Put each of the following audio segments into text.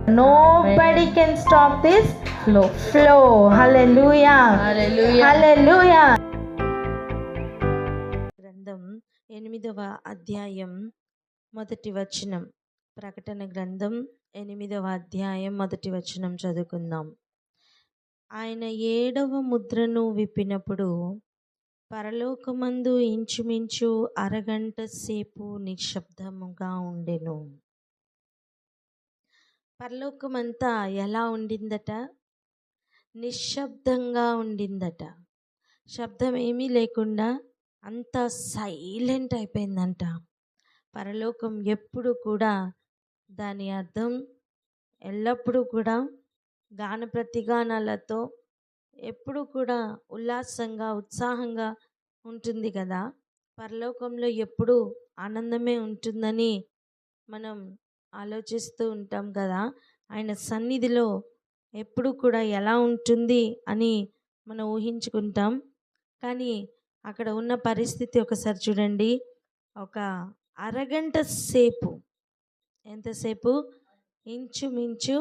Nobody can stop this flow. Hallelujah. Hallelujah. గ్రంథం 8వ అధ్యాయం మొదటి వచనం. ప్రకటన గ్రంథం 8వ అధ్యాయం మొదటి వచనం చదువుకుందాం. ఆయన 7వ ముద్రను విప్పినప్పుడు పరలోకమందు ఇంచుమించు అరగంట సేపు నిశ్శబ్దముగా ఉండెను. పరలోకమంతా ఎలా ఉండిందట? నిశ్శబ్దంగా ఉండిందట. శబ్దం ఏమీ లేకుండా అంతా సైలెంట్ అయిపోయిందంట. పరలోకం ఎప్పుడు కూడా దాని అర్థం ఎల్లప్పుడూ కూడా గాన ప్రతిగానాలతో ఎప్పుడు కూడా ఉల్లాసంగా ఉత్సాహంగా ఉంటుంది కదా. పరలోకంలో ఎప్పుడు ఆనందమే ఉంటుందని మనం ఆలోచిస్తూ ఉంటాం కదా. ఆయన సన్నిధిలో ఎప్పుడు కూడా ఎలా ఉంటుంది అని మనం ఊహించుకుంటాం. కానీ అక్కడ ఉన్న పరిస్థితి ఒకసారి చూడండి. ఒక అరగంట సేపు, ఎంతసేపు? ఇంచుమించు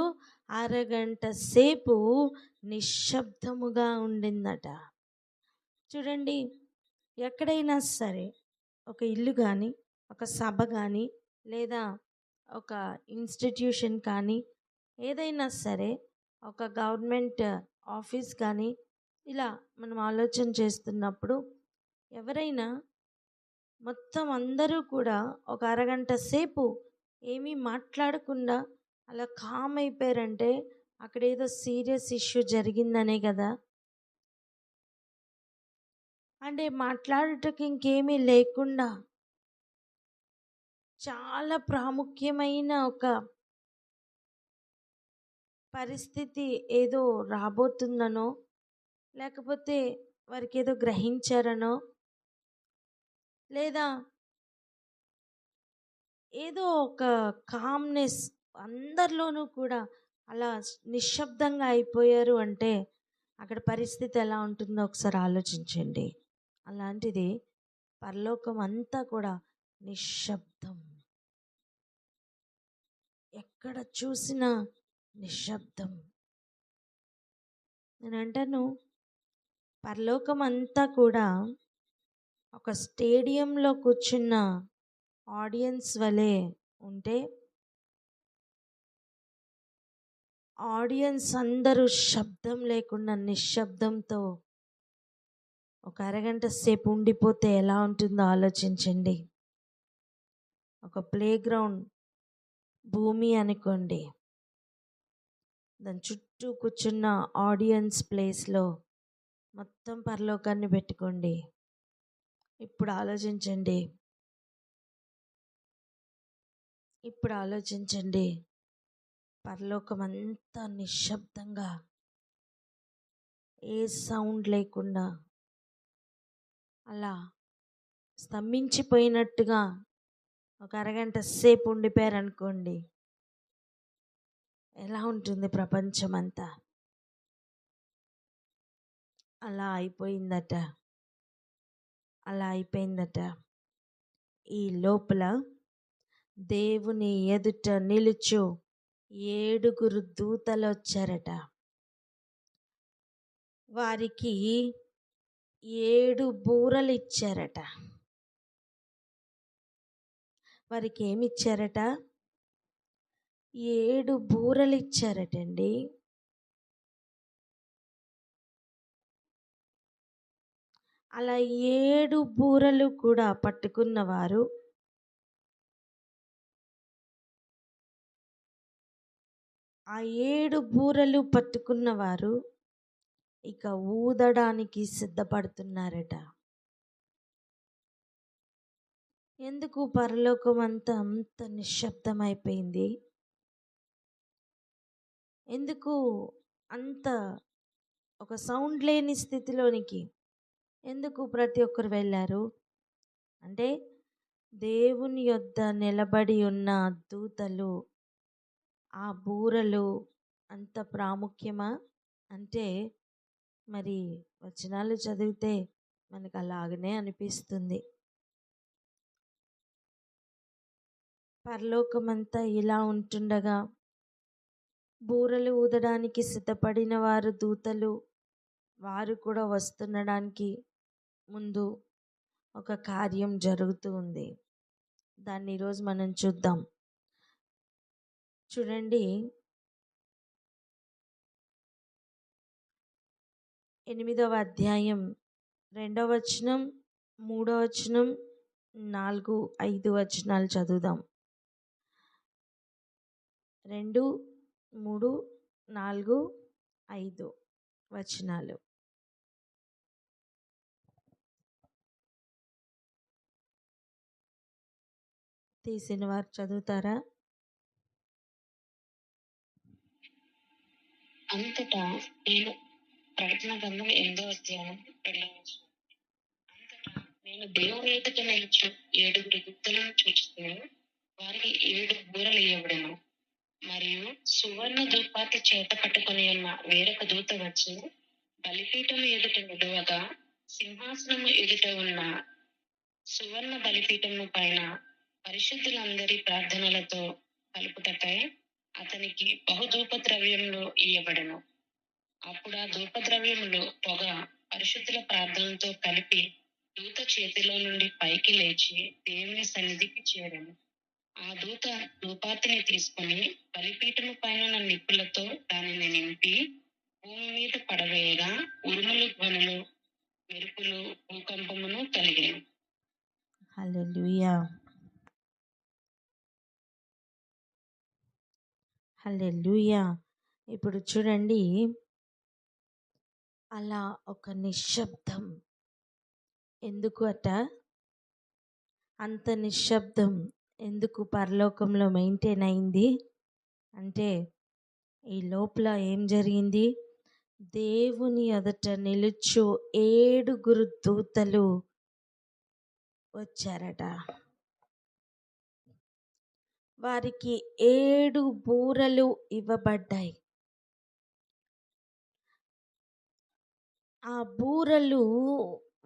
అరగంట సేపు నిశ్శబ్దముగా ఉండిందట. చూడండి, ఎక్కడైనా సరే ఒక ఇల్లు కానీ, ఒక సభ కానీ, లేదా ఒక ఇన్స్టిట్యూషన్ కానీ, ఏదైనా సరే ఒక గవర్నమెంట్ ఆఫీస్ కానీ, ఇలా మనం ఆలోచన చేస్తున్నప్పుడు ఎవరైనా మొత్తం అందరూ కూడా ఒక అరగంట సేపు ఏమీ మాట్లాడకుండా అలా కామ్ అయిపోయారంటే అక్కడ ఏదో సీరియస్ ఇష్యూ జరిగిందనే కదా. అంటే మాట్లాడటకి ఇంకేమీ లేకుండా చాలా ప్రాముఖ్యమైన ఒక పరిస్థితి ఏదో రాబోతుందనో, లేకపోతే వారికి ఏదో గ్రహించారనో, లేదా ఏదో ఒక కామ్నెస్ అందరిలోనూ కూడా అలా నిశ్శబ్దంగా అయిపోయారు అంటే అక్కడ పరిస్థితి ఎలా ఉంటుందో ఒకసారి ఆలోచించండి. అలాంటిది పరలోకం అంతా కూడా నిశ్శబ్దం. ఎక్కడ చూసినా నిశ్శబ్దం. నేను అంటాను, పరలోకం అంతా కూడా ఒక స్టేడియంలో కూర్చున్న ఆడియన్స్ వలె ఉంటే, ఆడియన్స్ అందరూ శబ్దం లేకుండా నిశ్శబ్దంతో ఒక అరగంట సేపు ఉండిపోతే ఎలా ఉంటుందో ఆలోచించండి. ఒక ప్లే గ్రౌండ్ భూమి అనుకోండి, దాని చుట్టూ కూర్చున్న ఆడియన్స్ ప్లేస్లో మొత్తం పరలోకాన్ని పెట్టుకోండి. ఇప్పుడు ఆలోచించండి, పరలోకం అంతా నిశ్శబ్దంగా, ఏ సౌండ్ లేకుండా అలా స్తంభించిపోయినట్టుగా ఒక అరగంట సేపు ఉండిపోయారనుకోండి, ఎలా ఉంటుంది ప్రపంచం అంతా? అలా అయిపోయిందట. ఈ లోపల దేవుని ఎదుట నిలుచు 7 దూతలు వచ్చారట. వారికి 7 బూరలు ఇచ్చారట. వారికి ఏమి ఇచ్చారట? 7 బూరలు ఇచ్చారటండి. అలా 7 బూరలు కూడా పట్టుకున్నవారు ఆ 7 బూరలు పట్టుకున్నవారు ఇక ఊదడానికి సిద్ధపడుతున్నారట. ఎందుకు పరలోకం అంత నిశ్శబ్దమైపోయింది? ఎందుకు అంత ఒక సౌండ్ లేని స్థితిలోనికి ఎందుకు ప్రతి ఒక్కరు వెళ్ళారు అంటే, దేవుని యొద్ద నిలబడి ఉన్న దూతలు ఆ బూరలు అంత ప్రాముఖ్యమా అంటే, మరి వచనాలు చదివితే మనకు అలాగనే అనిపిస్తుంది. పరలోకమంతా ఇలా ఉంటుండగా బూరలు ఊదడానికి సిద్ధపడిన వారు దూతలు, వారు కూడా వస్తుండడానికి ముందు ఒక కార్యం జరుగుతూ ఉంది. దాన్ని ఈరోజు మనం చూద్దాం. చూడండి, 8వ అధ్యాయం 2వ వచనం, 3వ వచనం, 4, 5 వచనాలు చదువుదాం. 2, 3, 4, 5 వచనాలు. తీసిన వారు చదువుతారా? అంతటా నేను ప్రకటన గ్రంథం 8వ అధ్యాయం 2వ వచనం. అంతటా నేను దేవుని ఎదుట నిలుచు 7 దూతలను చూస్తున్నాను. వారికి 7 బూరలు ఇవ్వబడెను. మరియు సువర్ణ ధూపార్తి చేత పట్టుకొని ఉన్న వేరొక దూత వచ్చి బలిపీఠం ఎదుట నిలువగా, సింహాసనము ఎదుట ఉన్న సువర్ణ బలిపీఠము పైన పరిశుద్ధులందరి ప్రార్థనలతో కలుపుటకై అతనికి బహుధూప ద్రవ్యములు ఇయ్యబడెను. అప్పుడు ఆ ధూప ద్రవ్యములు పొగ పరిశుద్ధుల ప్రార్థనలతో కలిపి దూత చేతిలో నుండి పైకి లేచి దేవుని సన్నిధికి చేరెను. ఆ దూత ధూపార్తిని తీసుకుని బలిపీఠము పైన నిప్పులతో దానిని నింపి భూమి మీద పడవేయగా ఉరుములు, ధ్వనులు, మెరుపులు, భూకంపమును కలిగెను. హల్లెలూయా, హల్లెలూయా. ఇప్పుడు చూడండి, అలా ఒక నిశ్శబ్దం. ఎందుకు అట అంత నిశ్శబ్దం ఎందుకు పరలోకంలో మెయింటైన్ అయింది అంటే, ఈ లోపల ఏం జరిగింది? దేవుని ఎదుట నిలుచు 7 దూతలు వచ్చారట. వారికి 7 బూరలు ఇవ్వబడ్డాయి. ఆ బూరలు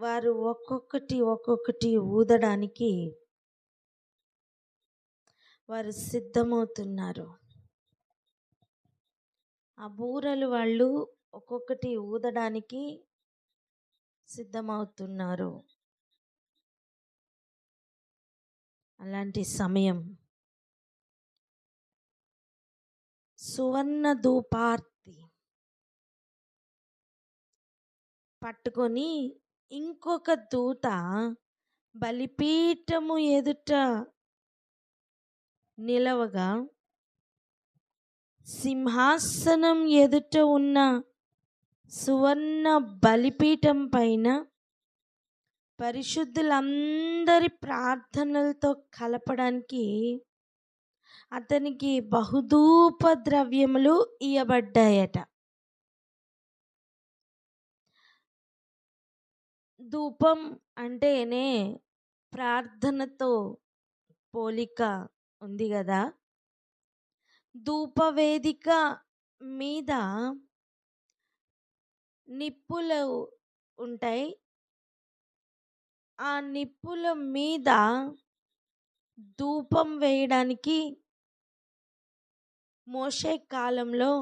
వారు ఒక్కొక్కటి ఊదడానికి వారు సిద్ధమవుతున్నారు. ఆ బూరలు వాళ్ళు ఒక్కొక్కటి ఊదడానికి సిద్ధమవుతున్నారు. అలాంటి సమయం సువర్ణ ధూపార్తి పట్టుకొని ఇంకొక దూత బలిపీఠము ఎదుట నిలవగా, సింహాసనం ఎదుట ఉన్న సువర్ణ బలిపీఠం పైన పరిశుద్ధులందరి ప్రార్థనలతో కలపడానికి అతనికి బహుధూప ద్రవ్యములు ఇవ్వబడ్డాయట. ధూపం అంటేనే ప్రార్థనతో పోలిక ఉంది కదా. ధూపవేదిక మీద నిప్పులు ఉంటాయి. ఆ నిప్పుల మీద ధూపం వేయడానికి మోషే కాలంలో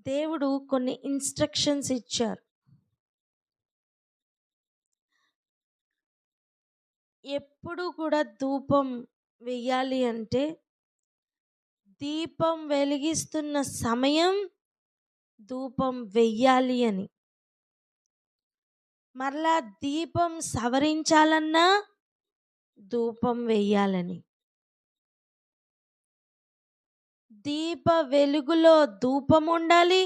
దేవుడు కొన్ని ఇన్స్ట్రక్షన్స్ ఇచ్చారు. ఎప్పుడు కూడా ధూపం వెయ్యాలి అంటే దీపం వెలిగిస్తున్న సమయం ధూపం వెయ్యాలి అని. మరలా దీపం సవరించాలన్నా ధూపం వెయ్యాలని. దీప వెలుగులో ధూపం ఉండాలి,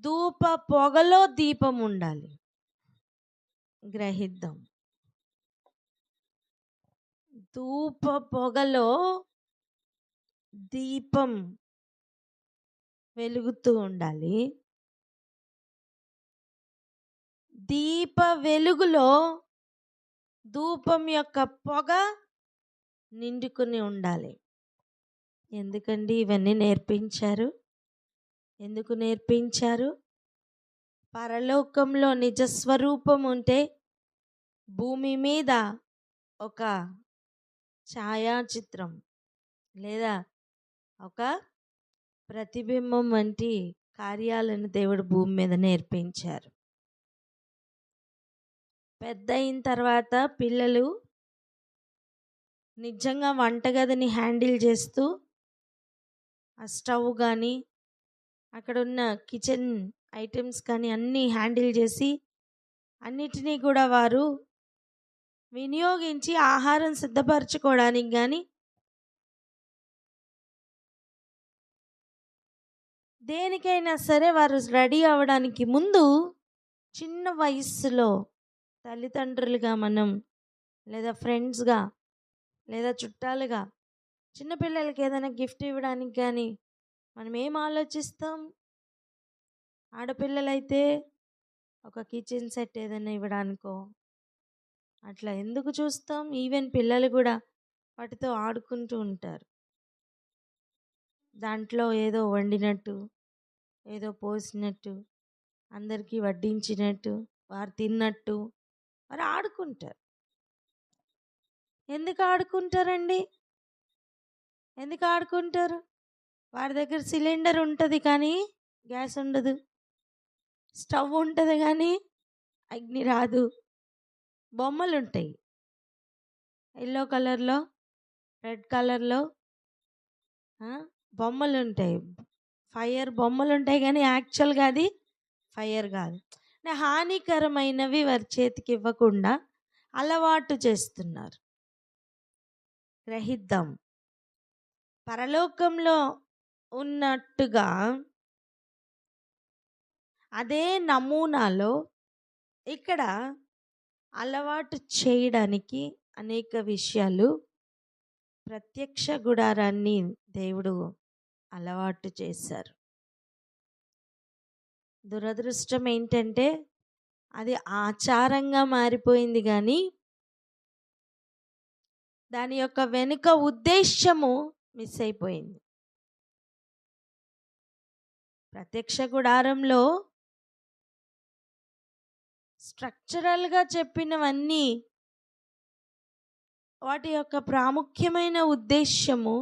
ధూప పొగలో దీపం ఉండాలి. గ్రహిద్దాం. ధూప పొగలో దీపం వెలుగుతూ ఉండాలి, దీప వెలుగులో ధూపం యొక్క పొగ నిండుకుని ఉండాలి. ఎందుకండి ఇవన్నీ నేర్పించారు? ఎందుకు నేర్పించారు? పరలోకంలో నిజస్వరూపం ఉంటే భూమి మీద ఒక ఛాయాచిత్రం, లేదా ఒక ప్రతిబింబం వంటి కార్యాలను దేవుడు భూమి మీద నేర్పించారు. పెద్ద అయిన తర్వాత పిల్లలు నిజంగా వంటగదిని హ్యాండిల్ చేస్తూ ఆ స్టవ్ కానీ అక్కడ ఉన్న కిచెన్ ఐటమ్స్ కానీ అన్నీ హ్యాండిల్ చేసి అన్నిటినీ కూడా వారు వినియోగించి ఆహారం సిద్ధపరచుకోవడానికి కానీ దేనికైనా సరే వారు రెడీ అవ్వడానికి ముందు చిన్న వయస్సులో తల్లిదండ్రులుగా మనం లేదా ఫ్రెండ్స్గా లేదా చుట్టాలుగా చిన్నపిల్లలకి ఏదైనా గిఫ్ట్ ఇవ్వడానికి కానీ మనం ఏం ఆలోచిస్తాం? ఆడపిల్లలైతే ఒక కిచెన్ సెట్ ఏదైనా ఇవ్వడానికో అట్లా ఎందుకు చూస్తాం? ఈవెన్ పిల్లలు కూడా వాటితో ఆడుకుంటూ ఉంటారు. దాంట్లో ఏదో వండినట్టు, ఏదో పోసినట్టు, అందరికీ వడ్డించినట్టు, వారు తిన్నట్టు వారు ఆడుకుంటారు. ఎందుకు ఆడుకుంటారండి? ఎందుకు ఆడుకుంటారు? వారి దగ్గర సిలిండర్ ఉంటుంది కానీ గ్యాస్ ఉండదు, స్టవ్ ఉంటుంది కానీ అగ్ని రాదు. బొమ్మలు ఉంటాయి, ఎల్లో కలర్లో, రెడ్ కలర్లో బొమ్మలు ఉంటాయి, ఫైర్ బొమ్మలు ఉంటాయి కానీ యాక్చువల్గా అది ఫైర్ కాదు. హానికరమైనవి వారి చేతికి ఇవ్వకుండా అలవాటు చేస్తున్నారు. గ్రహిద్దాం. పరలోకంలో ఉన్నట్టుగా అదే నమూనాలో ఇక్కడ అలవాటు చేయడానికి అనేక విషయాలు ప్రత్యక్ష గుడారాన్ని దేవుడు అలవాటు చేశారు. దురదృష్టం ఏంటంటే అది ఆచారంగా మారిపోయింది కానీ దాని యొక్క వెనుక ఉద్దేశము మిస్ అయిపోయింది. ప్రత్యక్ష గుడారంలో స్ట్రక్చరల్గా చెప్పినవన్నీ వాటి యొక్క ప్రాముఖ్యమైన ఉద్దేశము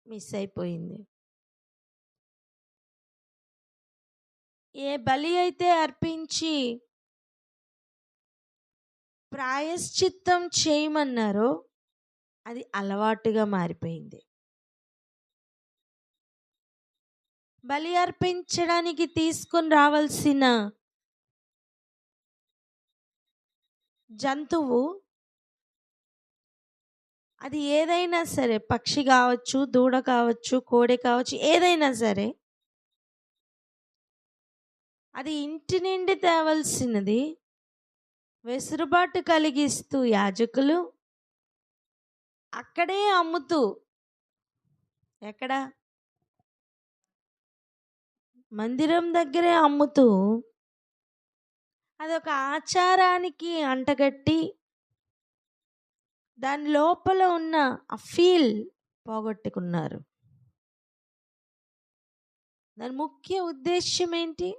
మిస్ అయిపోయింది. ఏ బలి అయితే అర్పించి ప్రాయశ్చిత్తం చేయమన్నారో అది అలవాటుగా మారిపోయింది. బలి అర్పించడానికి తీసుకొని రావాల్సిన జంతువు అది ఏదైనా సరే, పక్షి కావచ్చు, దూడ కావచ్చు, కోడి కావచ్చు, ఏదైనా సరే అది ఇంటి నుండి తేవలసినది వెసులుబాటు కలిగిస్తూ యాజకులు అక్కడే అమ్ముతూ, ఎక్కడ? మందిరం దగ్గరే అమ్ముతూ అదొక ఆచారానికి అంటగట్టి దాని లోపల ఉన్న ఆ ఫీల్ పోగొట్టుకున్నారు. దాని ముఖ్య ఉద్దేశం ఏంటి?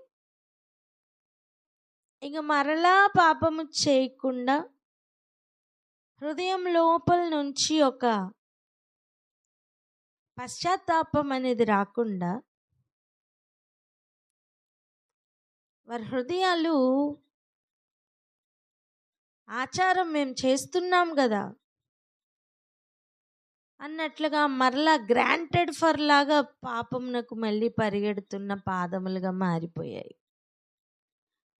ఇక మరలా పాపము చేయకుండా హృదయం లోపల నుంచి ఒక పశ్చాత్తాపం అనేది రాకుండా వారి హృదయాలు ఆచారం మేము చేస్తున్నాం కదా అన్నట్లుగా మరలా గ్రాంటెడ్ ఫర్ లాగా పాపమునకు మళ్ళీ పరిగెడుతున్న పాదములుగా మారిపోయాయి.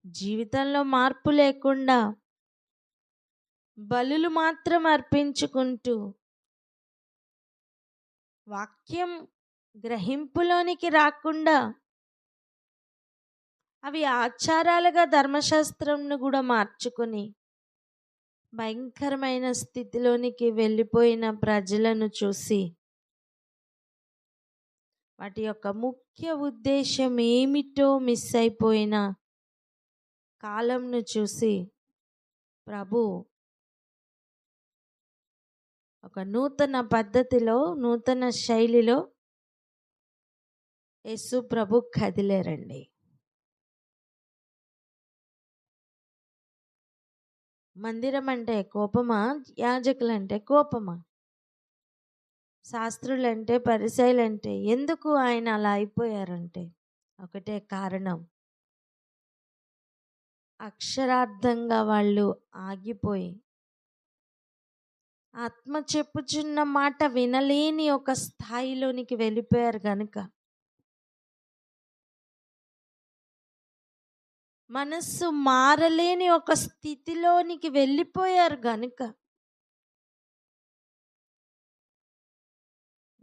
జీవితంలో మార్పు లేకుండా బలులు మాత్రం అర్పించుకుంటూ వాక్యం గ్రహింపులోనికి రాకుండా అవి ఆచారాలుగా ధర్మశాస్త్రంను కూడా మార్చుకొని భయంకరమైన స్థితిలోనికి వెళ్ళిపోయిన ప్రజలను చూసి వాటి యొక్క ముఖ్య ఉద్దేశం ఏమిటో మిస్ అయిపోయిన కాలంను చూసి ప్రభు ఒక నూతన పద్ధతిలో, నూతన శైలిలో యేసు ప్రభు కదిలేరండి. మందిరం అంటే కోపమా? యాజకులు అంటే కోపమా? శాస్త్రులంటే, పరిసయ్యులంటే ఎందుకు ఆయన అలా అయిపోయారంటే ఒకటే కారణం. అక్షరార్థంగా వాళ్ళు ఆగిపోయి ఆత్మ చెప్పుచున్న మాట వినలేని ఒక స్థాయిలోనికి వెళ్ళిపోయారు గనుక, మనస్సు మారలేని ఒక స్థితిలోనికి వెళ్ళిపోయారు గనుక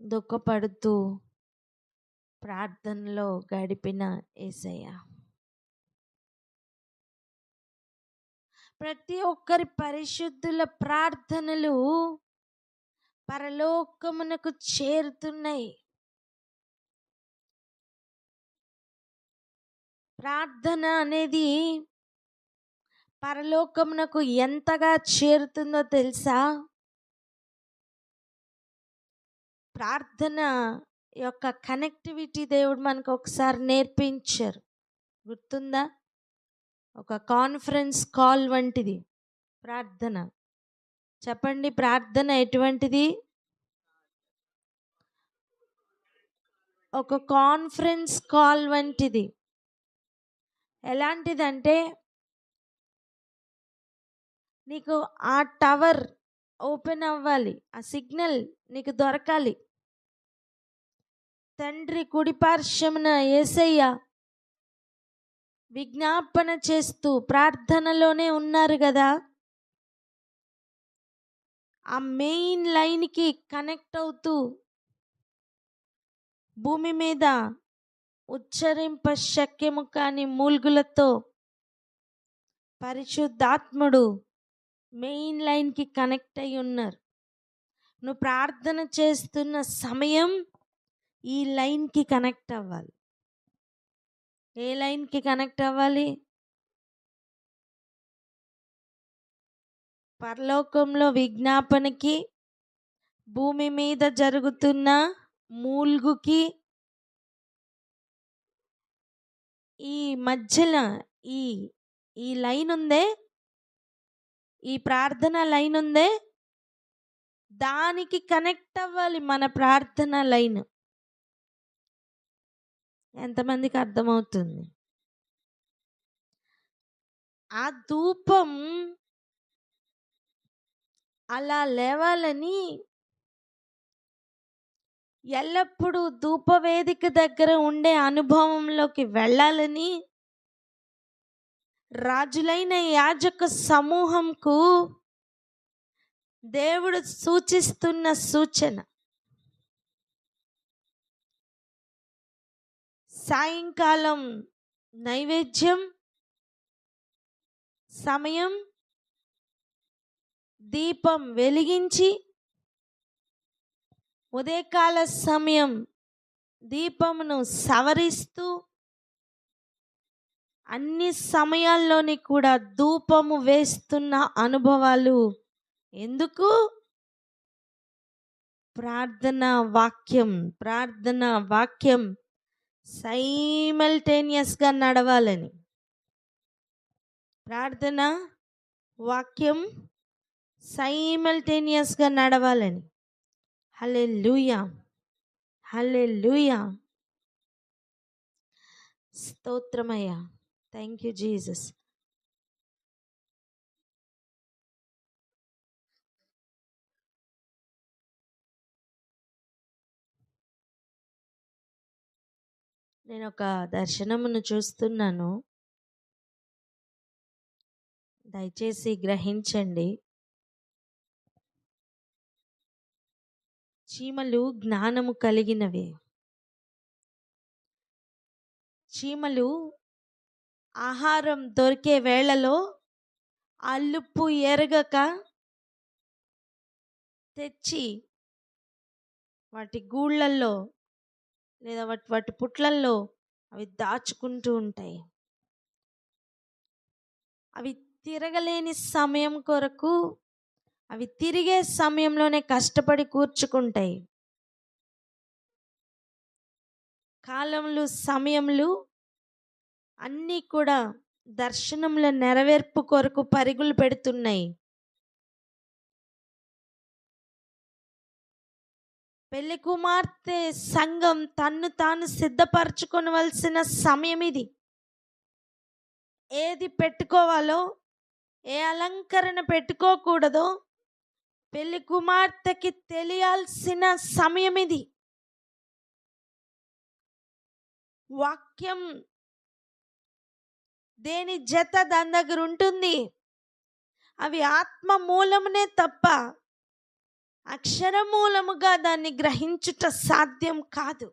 దుఃఖపడుతూ ప్రార్థనలో గడిపిన యేసయ్య ప్రతి ఒక్కరి పరిశుద్ధుల ప్రార్థనలు పరలోకమునకు చేరుతున్నాయి. ప్రార్థన అనేది పరలోకమునకు ఎంతగా చేరుతుందో తెలుసా? ప్రార్థన యొక్క కనెక్టివిటీ దేవుడు మనకు ఒకసారి నేర్పించారు, గుర్తుందా? ఒక కాన్ఫరెన్స్ కాల్ వంటిది ప్రార్థన. చెప్పండి, ప్రార్థన ఎటువంటిది? ఒక కాన్ఫరెన్స్ కాల్ వంటిది. ఎలాంటిదంటే, నీకు ఆ టవర్ ఓపెన్ అవ్వాలి, ఆ సిగ్నల్ నీకు దొరకాలి. తండ్రి కుడిపార్శ్వమున యేసయ్య విజ్ఞాపన చేస్తూ ప్రార్థనలోనే ఉన్నారు కదా. ఆ మెయిన్ లైన్కి కనెక్ట్ అవుతూ భూమి మీద ఉచ్చరింప శక్యము కాని మూల్గులతో పరిశుద్ధాత్ముడు మెయిన్ లైన్కి కనెక్ట్ అయి ఉన్నారు. నువ్వు ప్రార్థన చేస్తున్న సమయం ఈ లైన్కి కనెక్ట్ అవ్వాలి. ఏ లైన్కి కనెక్ట్ అవ్వాలి? పరలోకంలో విజ్ఞాపనకి, భూమి మీద జరుగుతున్న మూల్గుకి ఈ మధ్యలో ఈ లైన్ ఉందే, ఈ ప్రార్థన లైన్ ఉందే, దానికి కనెక్ట్ అవ్వాలి మన ప్రార్థన లైన్. ఎంతమందికి అర్థమవుతుంది? ఆ ధూపం అలా లేవాలని, ఎల్లప్పుడూ ధూపవేదిక దగ్గర ఉండే అనుభవంలోకి వెళ్ళాలని రాజులైన యాజక సమూహంకు దేవుడు సూచిస్తున్న సూచన. సాయంకాలం నైవేద్యం సమయం దీపం వెలిగించి, ఉదయకాల సమయం దీపమును సవరిస్తూ, అన్ని సమయాల్లోని కూడా ధూపము వేస్తున్న అనుభవాలు ఎందుకు? ప్రార్థన వాక్యం సైమల్టేనియస్గా నడవాలని. ప్రార్థన వాక్యం సైమల్టేనియస్గా నడవాలని. హల్లెలూయా, హల్లెలూయా, స్తోత్రమయ్యా. Thank you Jesus. నేను ఒక దర్శనమును చూస్తున్నాను, దయచేసి గ్రహించండి. చీమలు జ్ఞానము కలిగినవి. చీమలు ఆహారం దొరికే వేళలో అల్లుపు ఎరగక తెచ్చి వాటి గూళ్ళల్లో లేదా వాటి పుట్లల్లో అవి దాచుకుంటూ ఉంటాయి. అవి తిరగలేని సమయం కొరకు అవి తిరిగే సమయంలోనే కష్టపడి కూర్చుకుంటాయి. కాలములు, సమయములు అన్నీ కూడా దర్శనముల నెరవేర్పు కొరకు పరుగులు పెడుతున్నాయి. పెళ్లి కుమార్తె సంఘం తన్ను తాను సిద్ధపరచుకోవలసిన సమయం ఇది. ఏది పెట్టుకోవాలో, ఏ అలంకరణ పెట్టుకోకూడదో పెళ్లి కుమార్తెకి తెలియాల్సిన సమయం ఇది. వాక్యం దేని జత దాని దగ్గర ఉంటుంది. అవి ఆత్మ మూలమునే తప్ప అక్షర మూలముగా దాన్ని గ్రహించుట సాధ్యం కాదు.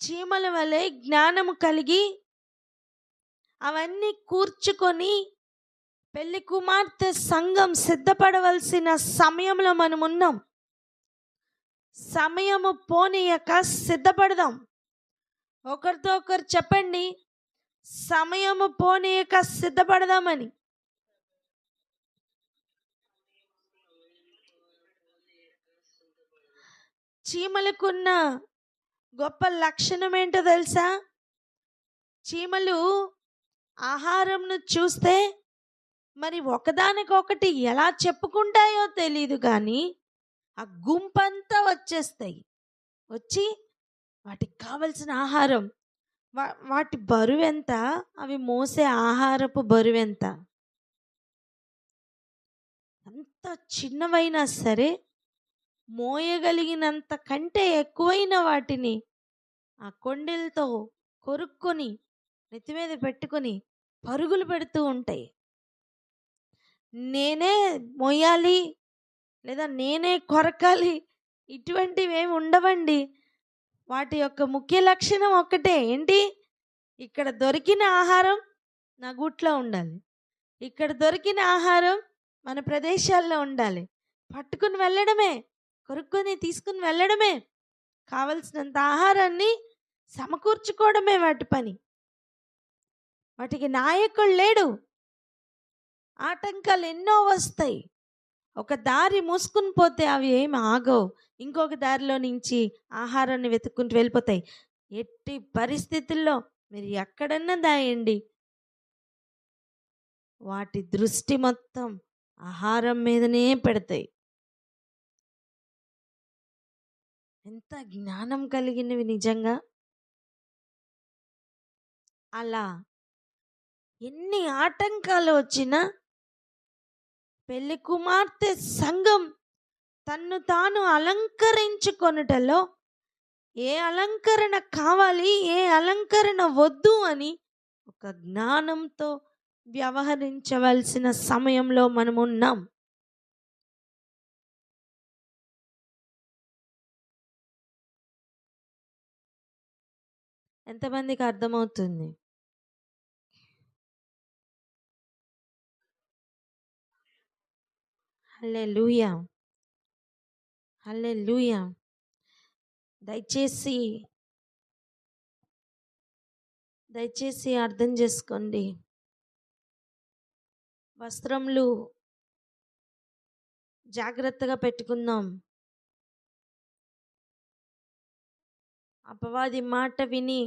చీమల వలె జ్ఞానము కలిగి అవన్నీ కూర్చుకొని పెళ్లి కుమార్తె సంఘం సిద్ధపడవలసిన సమయంలో మనం ఉన్నాం. సమయము పోనీయక సిద్ధపడదాం. ఒకరితో ఒకరు చెప్పండి, సమయము పోనీయక సిద్ధపడదామని. చీమలకున్న గొప్ప లక్షణం ఏంటో తెలుసా? చీమలు ఆహారంను చూస్తే మరి ఒకదానికొకటి ఎలా చెప్పుకుంటాయో తెలియదు, కానీ ఆ గుంపంతా వచ్చేస్తాయి. వచ్చి వాటికి కావలసిన ఆహారం, వాటి బరువెంత, అవి మోసే ఆహారపు బరువెంత. అంత చిన్నవైనా సరే మోయగలిగినంత కంటే ఎక్కువైన వాటిని ఆ కొండెలతో కొరుక్కొని నెత్తి మీద పెట్టుకొని పరుగులు పెడుతూ ఉంటాయి. నేనే మోయాలి లేదా నేనే కొరకాలి ఇటువంటివి ఏమి ఉండవండి. వాటి యొక్క ముఖ్య లక్షణం ఒక్కటే, ఏంటి? ఇక్కడ దొరికిన ఆహారం నా గూట్లో ఉండాలి, ఇక్కడ దొరికిన ఆహారం మన ప్రదేశాల్లో ఉండాలి. పట్టుకుని వెళ్ళడమే, కొరుక్కొని తీసుకుని వెళ్ళడమే, కావలసినంత ఆహారాన్ని సమకూర్చుకోవడమే వాటి పని. వాటికి నాయకుడు లేడు. ఆటంకాలు ఎన్నో వస్తాయి. ఒక దారి మూసుకుని పోతే అవి ఏమి ఆగవు. ఇంకొక దారిలో నుంచి ఆహారాన్ని వెతుక్కుంటూ వెళ్ళిపోతాయి. ఎట్టి పరిస్థితుల్లో మీరు ఎక్కడన్నా దాయండి, వాటి దృష్టి మొత్తం ఆహారం మీదనే పెడతాయి. ఎంత జ్ఞానం కలిగినవి నిజంగా. అలా ఎన్ని ఆటంకాలు వచ్చినా పెళ్లి కుమార్తె సంఘం తన్ను తాను అలంకరించుకొనుటలో ఏ అలంకరణ కావాలి, ఏ అలంకరణ వద్దు అని ఒక జ్ఞానంతో వ్యవహరించవలసిన సమయంలో మనం ఉన్నాం. ఎంతమందికి అర్థమవుతుంది? హల్లెలూయా, హల్లెలూయా. దయచేసి అర్థం చేసుకోండి. వస్త్రములు జాగ్రత్తగా పెట్టుకుందాం. అపవాది మాట విని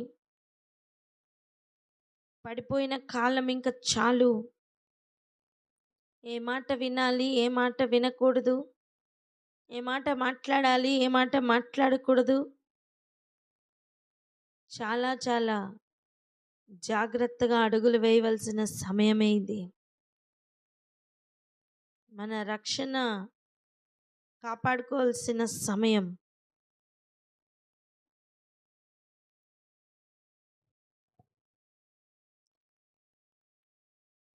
పడిపోయిన కాలం ఇంకా చాలు. ఏ మాట వినాలి, ఏ మాట వినకూడదు, ఏ మాట మాట్లాడాలి, ఏ మాట మాట్లాడకూడదు, చాలా చాలా జాగ్రత్తగా అడుగులు వేయవలసిన సమయమే ఇది. మన రక్షణ కాపాడుకోవాల్సిన సమయం.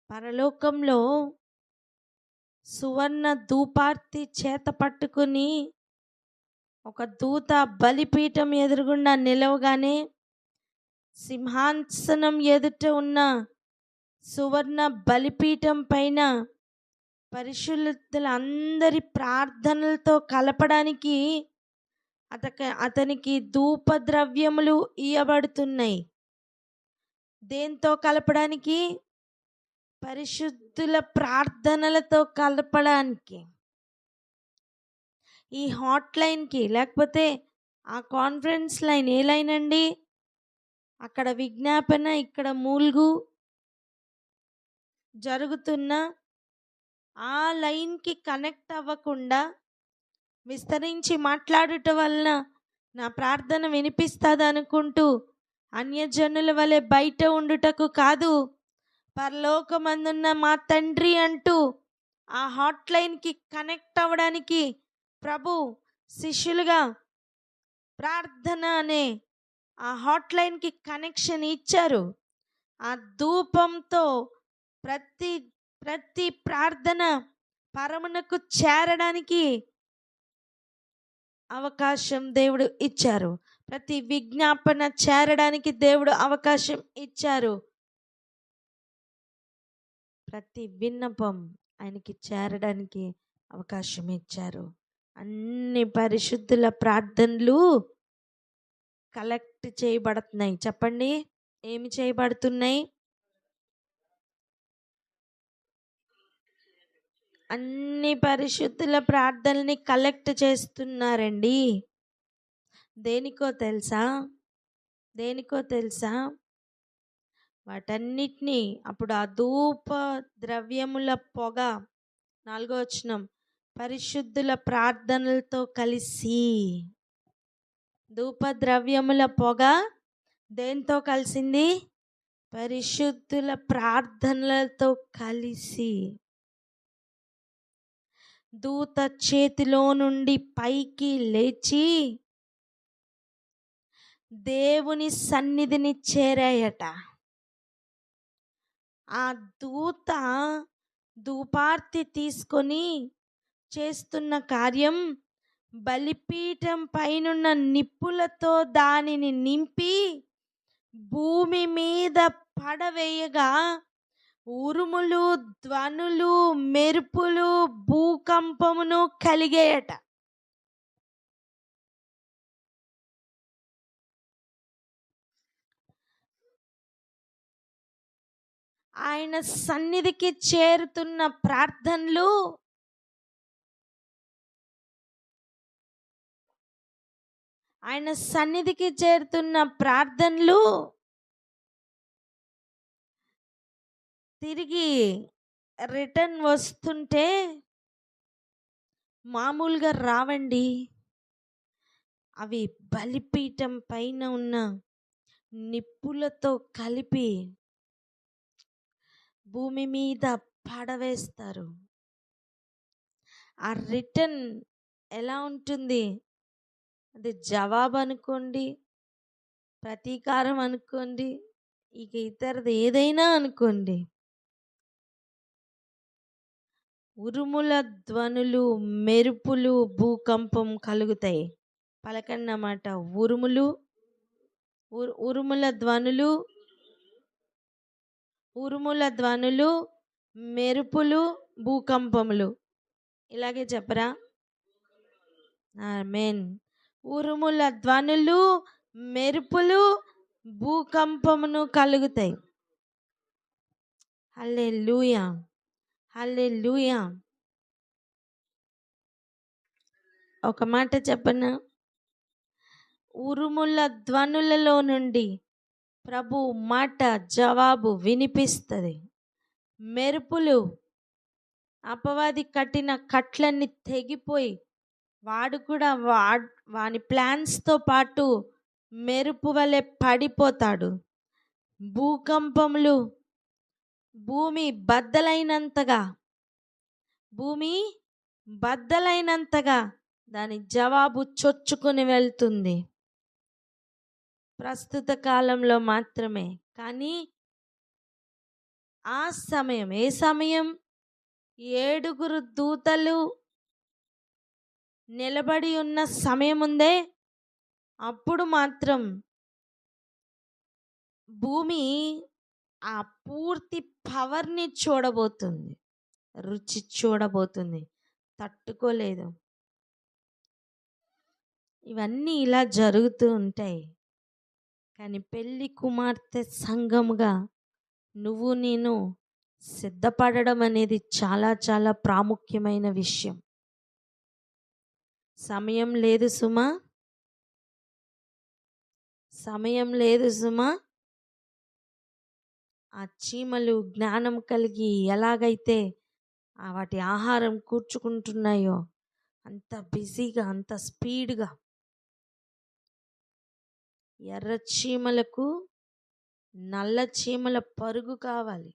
పరలోకంలో సువర్ణ ధూపార్తి చేత పట్టుకుని ఒక దూత బలిపీఠం ఎదురుగుండా నిలవగానే సింహాసనం ఎదుట ఉన్న సువర్ణ బలిపీఠం పైన పరిశుద్ధులందరి ప్రార్థనలతో కలపడానికి అతనికి ధూపద్రవ్యములు ఇయ్యబడుతున్నాయి. దేంతో కలపడానికి? పరిశుద్ధుల ప్రార్థనలతో కలపడానికి. ఈ హాట్ లైన్కి, లేకపోతే ఆ కాన్ఫరెన్స్ లైన్, ఏ లైన్ అండి? అక్కడ విజ్ఞాపన, ఇక్కడ మూల్గు జరుగుతున్న ఆ లైన్కి కనెక్ట్ అవ్వకుండా విస్తరించి మాట్లాడుట వలన నా ప్రార్థన వినిపిస్తుంది అనుకుంటూ అన్యజనుల వలె బయట ఉండుటకు కాదు, పరలోకమందున్న మా తండ్రి అంటూ ఆ హాట్లైన్కి కనెక్ట్ అవ్వడానికి ప్రభు శిష్యులుగా ప్రార్థన అనే ఆ హాట్లైన్కి కనెక్షన్ ఇచ్చారు. ఆ ధూపంతో ప్రతి ప్రతి ప్రార్థన పరమునకు చేరడానికి అవకాశం దేవుడు ఇచ్చారు. ప్రతి విజ్ఞాపన చేరడానికి దేవుడు అవకాశం ఇచ్చారు. ప్రతి విన్నపం ఆయనకి చేరడానికి అవకాశం ఇచ్చారు. అన్ని పరిశుద్ధుల ప్రార్థనలు కలెక్ట్ చేయబడుతున్నాయి. చెప్పండి, ఏమి చేయబడుతున్నాయి? అన్ని పరిశుద్ధుల ప్రార్థనల్ని కలెక్ట్ చేస్తున్నారండి. దేనికో తెలుసా? దేనికో తెలుసా? వాటన్నిటినీ అప్పుడు ఆ ధూప ద్రవ్యముల పొగ, 4వ వచనం, పరిశుద్ధుల ప్రార్థనలతో కలిసి. ధూప ద్రవ్యముల పొగ దేంతో కలిసింది? పరిశుద్ధుల ప్రార్థనలతో కలిసి. దూత చేతిలో నుండి పైకి లేచి దేవుని సన్నిధిని చేరాయట. ఆ దూత ధూపార్తి తీసుకొని చేస్తున్న కార్యం, బలిపీఠం పైనున్న నిప్పులతో దానిని నింపి భూమి మీద పడవేయగా ఉరుములు, ధ్వనులు, మెరుపులు, భూకంపమును కలిగేయట. ఆయన సన్నిధికి చేరుతున్న ప్రార్థనలు ఆయన సన్నిధికి చేరుతున్న ప్రార్థనలు తిరిగి రిటర్న్ వస్తుంటే మామూలుగా రావండి. అవి బలిపీఠం పైన ఉన్న నిప్పులతో కలిపి భూమి మీద పడవేస్తారు. ఆ రిటర్న్ ఎలా ఉంటుంది? అది జవాబు అనుకోండి, ప్రతీకారం అనుకోండి, ఇక ఇతరది ఏదైనా అనుకోండి. ఉరుముల ధ్వనులు, మెరుపులు, భూకంపం కలుగుతాయి. పలకన్నమాట. ఉరుముల ధ్వనులు, మెరుపులు, భూకంపములు. ఇలాగే చెప్పరా? ఆమేన్. ఉరుముల ధ్వనులు, మెరుపులు, భూకంపమును కలుగుతాయి. హల్లెలూయా, హల్లెలూయా. ఒక మాట చెప్పనా? ఉరుముల ధ్వనులలో నుండి ప్రభు మాట జవాబు వినిపిస్తుంది. మెరుపులు, అపవాది కట్టిన కట్లన్నీ తెగిపోయి వాడు కూడా వాని ప్లాన్స్తో పాటు మెరుపు వలె పడిపోతాడు. భూకంపములు, భూమి బద్దలైనంతగా దాని జవాబు చొచ్చుకొని వెళ్తుంది. ప్రస్తుత కాలంలో మాత్రమే. కానీ ఆ సమయం, ఏ సమయం? 7 దూతలు నిలబడి ఉన్న సమయం ఉందే, అప్పుడు మాత్రం భూమి ఆ పూర్తి పవర్ని చూడబోతుంది, రుచి చూడబోతుంది. తట్టుకోలేదు. ఇవన్నీ ఇలా జరుగుతూ ఉంటాయి. కానీ పెళ్లి కుమార్తె సంఘముగా నువ్వు నేను సిద్ధపడడం అనేది చాలా చాలా ప్రాముఖ్యమైన విషయం. సమయం లేదు సుమా, సమయం లేదు సుమా. ఆ చీమలు జ్ఞానం కలిగి ఎలాగైతే వాటి ఆహారం కూర్చుకుంటున్నాయో అంత బిజీగా, అంత స్పీడ్గా. ఎర్ర చీమలకు నల్ల చీమల పరుగు కావాలి.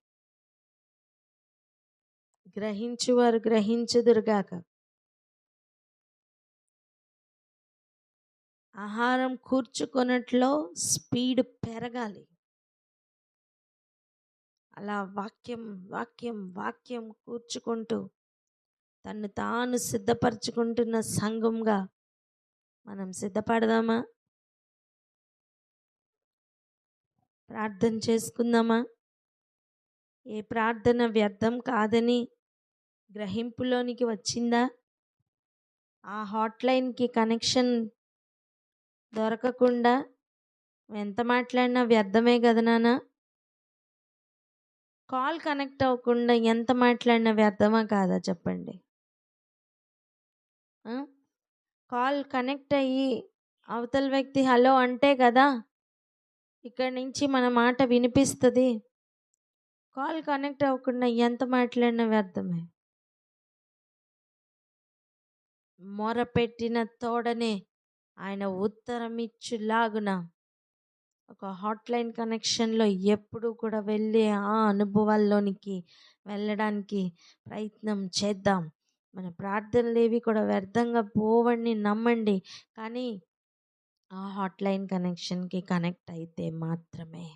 గ్రహించువారు గ్రహించుదురుగాక. ఆహారం కూర్చుకొనట్లో స్పీడ్ పెరగాలి. అలా వాక్యం వాక్యం వాక్యం కూర్చుకుంటూ తను తాను సిద్ధపరచుకుంటున్న సంఘంగా మనం సిద్ధపడదామా? ప్రార్థన చేసుకుందామా? ఏ ప్రార్థన వ్యర్థం కాదని గ్రహింపులోనికి వచ్చిందా? ఆ హాట్లైన్కి కనెక్షన్ దొరకకుండా ఎంత మాట్లాడినా వ్యర్థమే కదా నాన్న. కాల్ కనెక్ట్ అవ్వకుండా ఎంత మాట్లాడినా వ్యర్థమా కాదా చెప్పండి. కాల్ కనెక్ట్ అయ్యి అవతల వ్యక్తి హలో అంటే కదా ఇక్కడి నుంచి మన మాట వినిపిస్తుంది. కాల్ కనెక్ట్ అవ్వకుండా ఎంత మాట్లాడినా వ్యర్థమే. మొరపెట్టిన తోడనే ఆయన ఉత్తరం ఇచ్చులాగున ఒక హాట్లైన్ కనెక్షన్లో ఎప్పుడు కూడా వెళ్ళి ఆ అనుభవాల్లోనికి వెళ్ళడానికి ప్రయత్నం చేద్దాం. మన ప్రార్థనలు ఏవి కూడా వ్యర్థంగా పోవని నమ్మండి. కానీ ఆ హాట్లైన్ కనెక్షన్కి కనెక్ట్ అయితే మాత్రమే.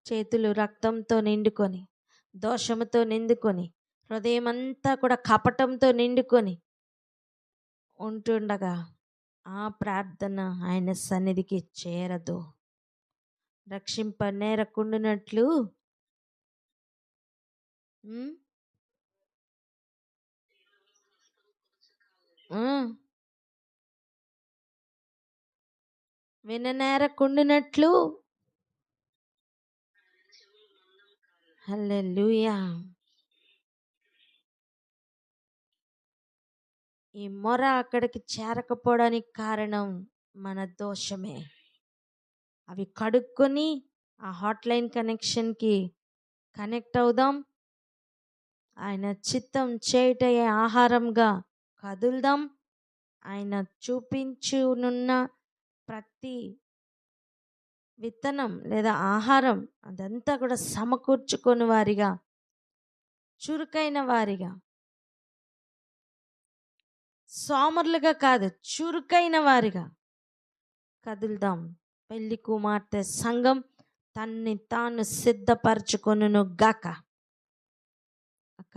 చేతులు రక్తంతో నిండుకొని, దోషముతో నిండుకొని, హృదయం అంతా కూడా కపటంతో నిండుకొని ఉంటుండగా ఆ ప్రార్థన ఆయన సన్నిధికి చేరదు. రక్షింప నేరకుండునట్లు విననేరకుండునట్లు. హల్లెలూయా. ఈ మొర అక్కడికి చేరకపోవడానికి కారణం మన దోషమే. అవి కడుక్కొని ఆ హాట్లైన్ కనెక్షన్కి కనెక్ట్ అవుదాం. ఆయన చిత్తం చేయటయే ఆహారంగా కదులుదాం. ఆయన చూపించునున్న ప్రతి విత్తనం లేదా ఆహారం అదంతా కూడా సమకూర్చుకొని వారిగా, చురుకైన వారిగా, సోమరులుగా కాదు చురుకైన వారిగా కదులుదాం. పెళ్లి కుమార్తె సంఘం తన్ని తాను సిద్ధపరచుకొనును గాక. అక్క